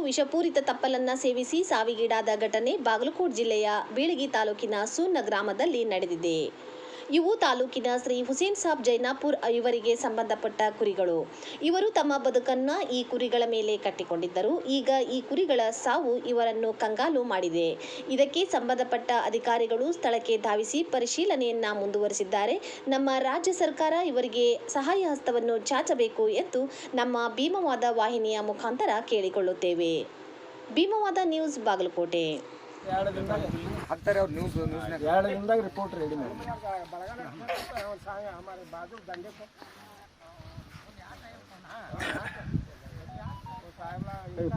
ವಿಷಪೂರಿತ ತಪ್ಪಲನ್ನ ಸೇವಿಸಿ ಸಾವಿಗೀಡಾದ ಘಟನೆ ಬಾಗಲಕೋಟೆ ಜಿಲ್ಲೆಯ ಬೀಳಗಿ ತಾಲೂಕಿನ ಸೂನ್ನ ಗ್ರಾಮದಲ್ಲಿ ನಡೆದಿದೆ. ಇವು ತಾಲೂಕಿನ ಶ್ರೀ ಹುಸೇನ್ ಸಾಬ್ ಜೈನಾಪುರ್ ಇವರಿಗೆ ಸಂಬಂಧಪಟ್ಟ ಕುರಿಗಳು. ಇವರು ತಮ್ಮ ಬದುಕನ್ನ ಈ ಕುರಿಗಳ ಮೇಲೆ ಕಟ್ಟಿಕೊಂಡಿದ್ದರು. ಈಗ ಈ ಕುರಿಗಳ ಸಾವು ಇವರನ್ನು ಕಂಗಾಲು ಮಾಡಿದೆ. ಇದಕ್ಕೆ ಸಂಬಂಧಪಟ್ಟ ಅಧಿಕಾರಿಗಳು ಸ್ಥಳಕ್ಕೆ ಧಾವಿಸಿ ಪರಿಶೀಲನೆಯನ್ನ ಮುಂದುವರಿಸಿದ್ದಾರೆ. ನಮ್ಮ ರಾಜ್ಯ ಸರ್ಕಾರ ಇವರಿಗೆ ಸಹಾಯ ಹಸ್ತವನ್ನು ಚಾಚಬೇಕು ಎಂದು ನಮ್ಮ ಭೀಮವಾದ ವಾಹಿನಿಯ ಮುಖಾಂತರ ಕೇಳಿಕೊಳ್ಳುತ್ತೇವೆ. ಭೀಮವಾದ ನ್ಯೂಸ್, ಬಾಗಲಕೋಟೆ. 2 ದಿನದಾಗ ರಿಪೋರ್ಟ್ ರೆಡಿ ಮಾಡಿ.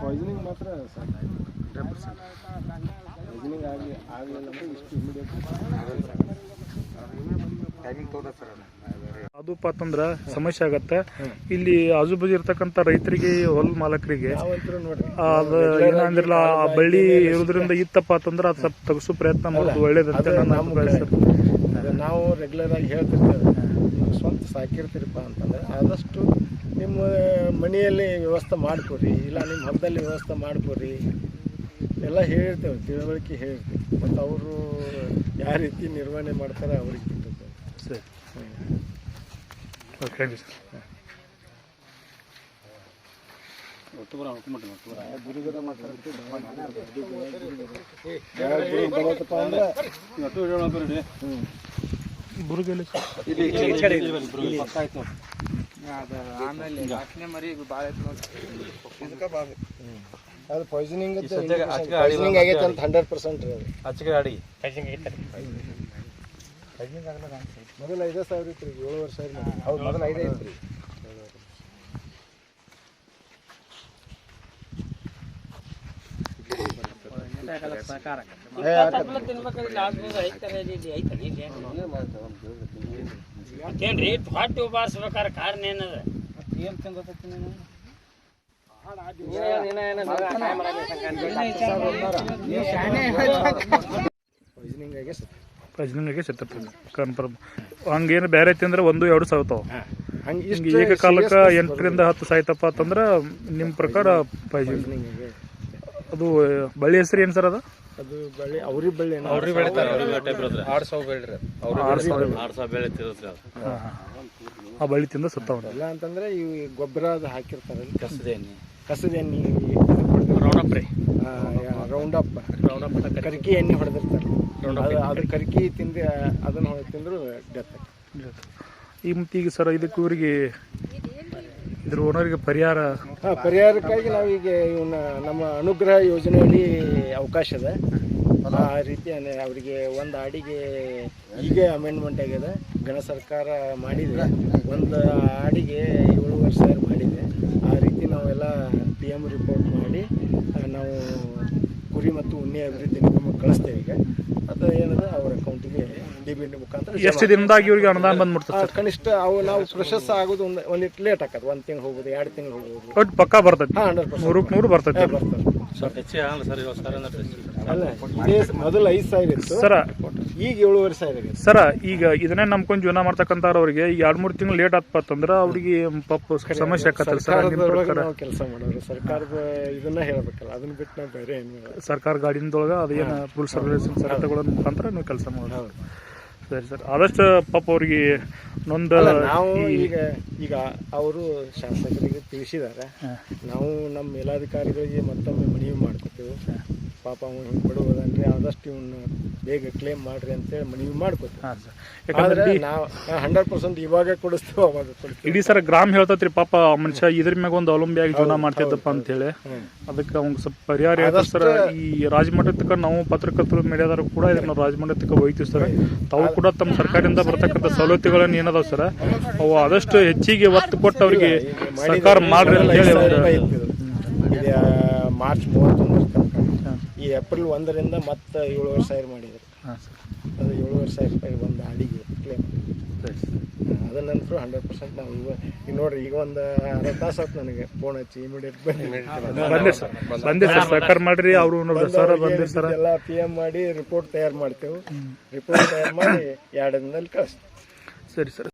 ಪಾಯ್ಸನಿಂಗ್ ಮಾತ್ರ ಪಾಯ್ಸನಿಂಗ್ ಆಗಲಿಲ್ಲ ಅಂದ್ರೆ ಇಷ್ಟು ಇಮಿಡಿಯೇಟ್ ಅದು ಅಂತಂದ್ರೆ ಸಮಸ್ಯೆ ಆಗತ್ತೆ. ಇಲ್ಲಿ ಆಜು ಬಾಜು ಇರ್ತಕ್ಕಂಥ ರೈತರಿಗೆ, ಹೊಲ ಮಾಲಕರಿಗೆ ಅದು ಏನಂದ್ರಲ್ಲ, ಆ ಬಳ್ಳಿ ಇರೋದ್ರಿಂದ ಇತ್ತಪ್ಪ ಅಂತಂದ್ರೆ ಅದು ಸ್ವಲ್ಪ ತಗಸು ಪ್ರಯತ್ನ ಮಾಡೋದು ಒಳ್ಳೇದಂತ ನಾವು ರೆಗ್ಯುಲರ್ ಆಗಿ ಹೇಳ್ತಿರ್ತೇವೆ. ಸ್ವಂತ ಸಾಕಿರ್ತೀರಪ್ಪ ಅಂತಂದ್ರೆ ಆದಷ್ಟು ನಿಮ್ಮ ಮನೆಯಲ್ಲಿ ವ್ಯವಸ್ಥೆ ಮಾಡ್ಕೊರಿ, ಇಲ್ಲ ನಿಮ್ಮ ಹೊಲದಲ್ಲಿ ವ್ಯವಸ್ಥೆ ಮಾಡ್ಕೊರಿ ಎಲ್ಲ ಹೇಳಿರ್ತೇವೆ, ತಿಳುವಳಿಕೆ ಹೇಳಿರ್ತೇವೆ. ಮತ್ತು ಅವರು ಯಾವ ರೀತಿ ನಿರ್ವಹಣೆ ಮಾಡ್ತಾರೆ ಅವ್ರಿಗೆ ಬಿಟ್ಟಿರ್ತೇವೆ. ಸರಿ, ಓಕೆ ಸರ್. ಅದು ಪಾಯ್ಸನಿಂಗ್ ಆಗೈತೆ ಅಂತ 100% ರೀ. ಮೊದಲು 5,000 ಇತ್ತು ರೀ, 7,000. ಹೌದು, ಮೊದಲು 5 ಇತ್ತು ರೀ. ಹೊಟ್ಟೆ ಬಾರಿಸ್ಬೇಕಾರೆ ಕಾರಣ ಏನದ? ಏನ್ ತಿಂದತಿ ನೀನು? ಪಾಯ್ಸನಿಂಗ್ ಸತ್ತಿರ್ತದೆ ಕನ್ಫರ್ಮ್. ಹಂಗೇನು ಬೇರೆ ಐತಿ ಅಂದ್ರೆ 1-2 ಸಾಯ್ತಾವ. ಹಂಗೆ ಏಕಕಾಲಕ್ಕೆ 8ರಿಂದ 10 ಸಾಯ್ತಪ್ಪ ಅಂತಂದ್ರೆ ನಿಮ್ಮ ಪ್ರಕಾರ ಪಾಯ್ಸನಿಂಗ್. ಅದು ಬಳ್ಳಿ ಹೆಸರು ಏನು ಸರ್? ಅದು ಬಳ್ಳಿ ಅವ್ರಿಗೆ ಬಳ್ಳಿ ಆ ಬಳ್ಳಿ ತಿಂದ ಸತ್ತವ. ಇಲ್ಲ ಅಂತಂದ್ರೆ ಈ ಗೊಬ್ಬರ ಅದು ಹಾಕಿರ್ತಾರಲ್ಲ, ಕಸದ ಎಣ್ಣೆ, ರೌಂಡ್ ಅಪ್ ಕರ್ಕಿ ಎಣ್ಣೆ ಹೊಡೆದಿರ್ತಾರೆ. ಅದ್ರ ಕರ್ಕಿ ತಿಂದು ಅದನ್ನ ತಿಂದ್ರು ಡೆತ್. ಈಗ ಸರ್ ಇದಕ್ಕೆ ಇವರಿಗೆ ಇದ್ರ ಓನರ್ಗೆ ಪರಿಹಾರಕ್ಕಾಗಿ ನಾವೀಗ ಇವನ್ನ ನಮ್ಮ ಅನುಗ್ರಹ ಯೋಜನೆಯಲ್ಲಿ ಅವಕಾಶ ಇದೆ. ಆ ರೀತಿ ಅವರಿಗೆ ಒಂದು ಆಡಿಗೆ ಈಗ ಅಮೆಂಡ್ಮೆಂಟ್ ಆಗಿದೆ. ಗಣ ಸರ್ಕಾರ ಮಾಡಿದೆ, ಒಂದು ಆಡಿಗೆ 7,000 ಮಾಡಿದೆ. ಆ ರೀತಿ ನಾವೆಲ್ಲ PM ರಿಪೋರ್ಟ್ ಮಾಡಿ ನಾವು ಕುರಿ ಮತ್ತು ಉಣ್ಣೆ ಅಭಿವೃದ್ಧಿ ನಿಗಮ ಕಳಿಸ್ತೇವೆ. ಈಗ ಅದು ಏನದ ಅವ್ರ ಅಕೌಂಟಿಗೆ DBT ಮುಖಾಂತರ. ಎಷ್ಟು ದಿನದಾಗ ಇವ್ರಿಗೆ ಅನುದಾನ ಬಂದ್ಬಿಡ್ತದೆ? ಕನಿಷ್ಠ ನಾವು ಪ್ರೊಸೆಸ್ ಆಗೋದು ಒಂದಿಟ್ಟು ಲೇಟ್ ಆಕತ್ತೆ. 1 ತಿಂಗಳು ಹೋಗ್ಬೋದು, 2 ತಿಂಗಳು ಹೋಗ್ಬೋದು. ಒಟ್ಟು ಪಕ್ಕಾ ಬರ್ತದೆ. 100% ಬರ್ತದೆ. ಅಲ್ಲ, ಇದೇ ಮೊದಲು 5,000 ಇತ್ತು ಸರ, ಈಗ 7,500 ಸರ. ಈಗ ಇದನ್ನೇ ನಂಬ್ಕೊಂಡು ಜೀವನ ಮಾಡ್ತಕ್ಕಂಥವ್ರಿಗೆ ಈಗ 2-3 ತಿಂಗಳು ಲೇಟ್ ಆಗ್ತಪ್ಪ ಅಂತಂದ್ರೆ ಅವ್ರಿಗೆ ಪಾಪ ಸಮಸ್ಯೆ ಆಕತ್ತಲ್ಲ ಸರ್? ನಾವು ಕೆಲಸ ಮಾಡೋರು ಸರ್ಕಾರದ ಇದನ್ನ ಹೇಳ್ಬೇಕಲ್ಲ, ಅದನ್ನ ಬಿಟ್ಟು ನಾವು ಬೇರೆ ಏನು ಸರ್ಕಾರ ಗಾಡಿನದೊಳಗೆ ಅದೇನು ರೂಲ್ ಸರ್ವಿಸ್ ತಗೊಳ್ಳೋ ಮುಖಾಂತರ ನೀವು ಕೆಲಸ ಮಾಡೋದು. ಸರಿ ಸರ್, ಆದಷ್ಟು ಪಾಪ ಅವ್ರಿಗೆ ನೊಂದು ನಾವು ಈಗ ಅವರು ಶಾಸಕರಿಗೆ ತಿಳಿಸಿದ್ದಾರೆ. ನಾವು ನಮ್ಮ ಮೇಲಾಧಿಕಾರಿಗಳಿಗೆ ಮತ್ತೊಮ್ಮೆ ಮನವಿ ಮಾಡ್ಕೊತೇವೆ. ಪಾಪ ಅವ್ನು ಹಿಂಗೆ ಬಿಡುವುದನ್ರಿ, ಆದಷ್ಟು ಇವನ್ನ ಬೇಗ ಕ್ಲೇಮ್ ಮಾಡ್ರಿ ಅಂತೇಳಿ ಮನವಿ ಮಾಡ್ಕೊತೀವಿ. ಯಾಕಂದ್ರೆ ನಾವು 100% ಇವಾಗ ಕೊಡಿಸ್ತೇವೆ, ಅವಾಗ ಕೊಡ್ತೀವಿ. ಇಡೀ ಸರ್ ಗ್ರಾಮ ಹೇಳ್ತೈತ್ರಿ ಪಾಪ ಮನುಷ್ಯ ಇದ್ರ ಮ್ಯಾಗ ಒಂದು ಅವಲಂಬಿಯಾಗಿ ಜೀವನ ಮಾಡ್ತಿದ್ದಪ್ಪ ಅಂತೇಳಿ. ಅದಕ್ಕೆ ಅವ್ಗೆ ಸ್ವಲ್ಪ ಪರಿಹಾರ ಹೇಳ್ತಾರೆ ಸರ್. ಈ ರಾಜಮಟ್ಟಕ್ಕೆ ನಾವು ಪತ್ರಕರ್ತರು ಮೀಡಿಯಾದವರು ಕೂಡ ಇದನ್ನ ರಾಜಮಟ್ಟಕ್ಕೆ ಒಯ್ತೀವಿ ಸರ್. ತಾವು ಕೂಡ ತಮ್ಮ ಸರ್ಕಾರದಿಂದ ಬರ್ತಕ್ಕಂಥ ಸವಲತ್ತುಗಳನ್ನ ಏನದಾವ ಸರ್, ಅವು ಆದಷ್ಟು ಹೆಚ್ಚಿಗೆ ಒತ್ತು ಕೊಟ್ಟು ಅವ್ರಿಗೆ ಸರ್ಕಾರ ಮಾಡ್ರಿ ಅಂತ ಹೇಳಿ. ಮಾರ್ಚ್ 31 ಈ ಏಪ್ರಿಲ್ 1ರಿಂದ ಮತ್ತೆ 7,000 ಮಾಡಿದ್ರು. ಅದು 7,000 ರೂಪಾಯಿ ಒಂದು ಆಡಿಗೆ ಕ್ಲೇಮ್. ಅದ ನಂತರ 100% ನಾವು ಈಗ ನೋಡ್ರಿ, ಈಗ ಒಂದು 60 ತಾಸು ಆಯ್ತು ನನಗೆ ಫೋನ್ ಹಚ್ಚಿ ಇಮಿಡಿಯೇಟ್ ಬಂದೆ ಸರ್ ಸರ್ಕಾರ ಮಾಡ್ರಿ ಅವರು ಎಲ್ಲ PM ಮಾಡಿ ರಿಪೋರ್ಟ್ ತಯಾರು ಮಾಡ್ತೇವೆ. ರಿಪೋರ್ಟ್ ತಯಾರು ಮಾಡಿ 2 ದಿನದಲ್ಲಿ ಕಳಿಸ್ತೀವಿ. ಸರಿ ಸರ್.